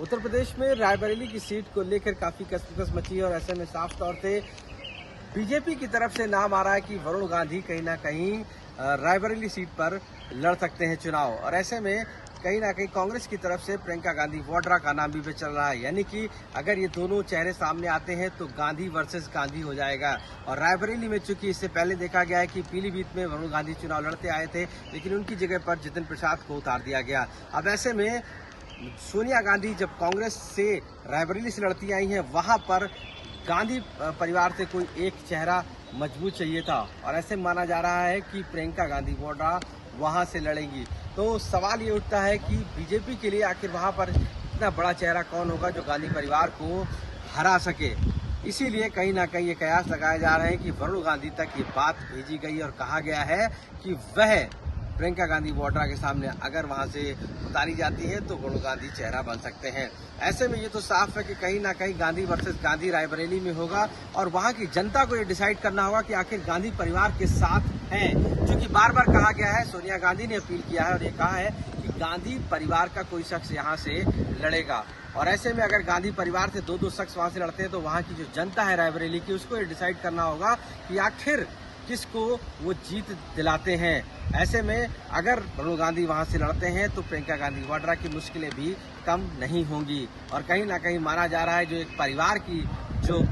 उत्तर प्रदेश में रायबरेली की सीट को लेकर काफी कसमकस मची है और ऐसे में साफ तौर से बीजेपी की तरफ से नाम आ रहा है कि वरुण गांधी कहीं ना कहीं रायबरेली सीट पर लड़ सकते हैं चुनाव। और ऐसे में कहीं ना कहीं कांग्रेस की तरफ से प्रियंका गांधी वाड्रा का नाम भी चल रहा है, यानी कि अगर ये दोनों चेहरे सामने आते हैं तो गांधी वर्सेस गांधी हो जाएगा। और रायबरेली में चूंकि इससे पहले देखा गया है कि पीलीभीत में वरुण गांधी चुनाव लड़ते आए थे, लेकिन उनकी जगह पर जितिन प्रसाद को उतार दिया गया। अब ऐसे में सोनिया गांधी जब कांग्रेस से रायबरेली से लड़ती आई हैं, वहां पर गांधी परिवार से कोई एक चेहरा मजबूत चाहिए था और ऐसे माना जा रहा है कि प्रियंका गांधी वाड्रा वहां से लड़ेंगी। तो सवाल ये उठता है कि बीजेपी के लिए आखिर वहां पर इतना बड़ा चेहरा कौन होगा जो गांधी परिवार को हरा सके। इसीलिए कहीं ना कहीं ये कयास लगाए जा रहे हैं कि वरुण गांधी तक ये बात भेजी गई और कहा गया है कि वह प्रियंका गांधी वाड्रा के सामने अगर वहां से उतारी जाती है तो वरुण गांधी चेहरा बन सकते हैं। ऐसे में ये तो साफ है कि कहीं ना कहीं गांधी वर्सेस गांधी रायबरेली में होगा और वहां की जनता को ये डिसाइड करना होगा कि आखिर गांधी परिवार के साथ हैं। क्योंकि बार बार कहा गया है, सोनिया गांधी ने अपील किया है और ये कहा है कि गांधी परिवार का कोई शख्स यहाँ से लड़ेगा। और ऐसे में अगर गांधी परिवार से दो शख्स वहां से लड़ते हैं तो वहां की जो जनता है रायबरेली की, उसको ये डिसाइड करना होगा कि आखिर किसको वो जीत दिलाते हैं। ऐसे में अगर वरुण गांधी वहां से लड़ते हैं तो प्रियंका गांधी वाड्रा की मुश्किलें भी कम नहीं होंगी। और कहीं ना कहीं माना जा रहा है जो एक परिवार की जो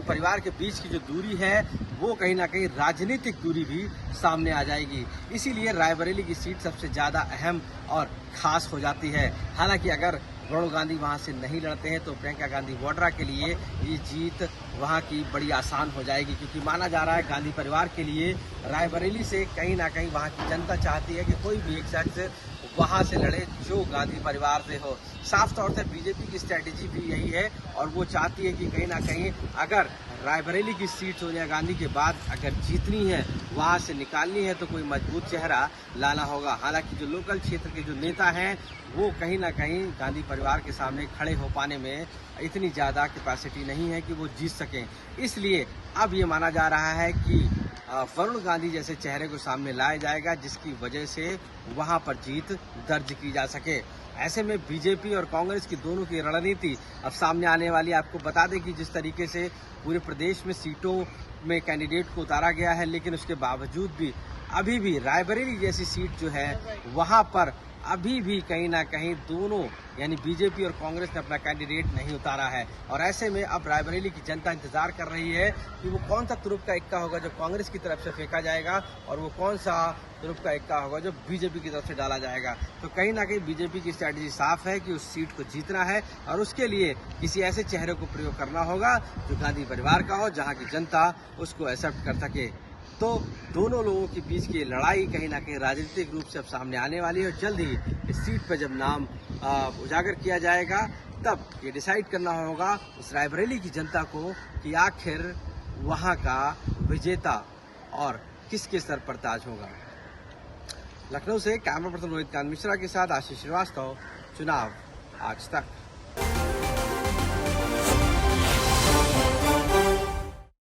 परिवार के बीच की जो दूरी है वो कहीं ना कहीं राजनीतिक दूरी भी सामने आ जाएगी। इसीलिए रायबरेली की सीट सबसे ज्यादा अहम और खास हो जाती है। हालांकि अगर वरुण गांधी वहां से नहीं लड़ते हैं तो प्रियंका गांधी वाड्रा के लिए ये जीत वहां की बड़ी आसान हो जाएगी, क्योंकि माना जा रहा है गांधी परिवार के लिए रायबरेली से कहीं ना कहीं वहां की जनता चाहती है कि कोई भी एक शख्स वहां से लड़े जो गांधी परिवार से हो। साफ तौर से बीजेपी की स्ट्रेटेजी भी यही है और वो चाहती है कि कहीं ना कहीं अगर रायबरेली की सीट सोनिया गांधी के बाद अगर जीतनी है, वहां से निकालनी है, तो कोई मजबूत चेहरा लाना होगा। हालांकि जो लोकल क्षेत्र के जो नेता हैं वो कहीं ना कहीं गांधी परिवार के सामने खड़े हो पाने में इतनी ज़्यादा कैपेसिटी नहीं है कि वो जीत सकें। इसलिए अब ये माना जा रहा है कि वरुण गांधी जैसे चेहरे को सामने लाया जाएगा जिसकी वजह से वहां पर जीत दर्ज की जा सके। ऐसे में बीजेपी और कांग्रेस की दोनों की रणनीति अब सामने आने वाली। आपको बता दें कि जिस तरीके से पूरे प्रदेश में सीटों में कैंडिडेट को उतारा गया है, लेकिन उसके बावजूद भी अभी भी रायबरेली जैसी सीट जो है वहां पर अभी भी कहीं ना कहीं दोनों यानी बीजेपी और कांग्रेस ने अपना कैंडिडेट नहीं उतारा है। और ऐसे में अब रायबरेली की जनता इंतजार कर रही है कि वो कौन सा तुरुप का इक्का होगा जो कांग्रेस की तरफ से फेंका जाएगा और वो कौन सा तुरुप का इक्का होगा जो बीजेपी की तरफ से डाला जाएगा। तो कहीं ना कहीं बीजेपी की स्ट्रैटेजी साफ है कि उस सीट को जीतना है और उसके लिए किसी ऐसे चेहरे को प्रयोग करना होगा जो गांधी परिवार का हो, जहाँ की जनता उसको एक्सेप्ट कर सके। तो दोनों लोगों के बीच की लड़ाई कहीं ना कहीं राजनीतिक रूप से अब सामने आने वाली है और जल्द ही इस सीट पर जब नाम उजागर किया जाएगा तब ये डिसाइड करना होगा उस रायबरेली की जनता को कि आखिर वहां का विजेता और किसके सर पर ताज होगा। लखनऊ से कैमरा पर्सन रोहित कांत मिश्रा के साथ आशीष श्रीवास्तव, चुनाव आज तक।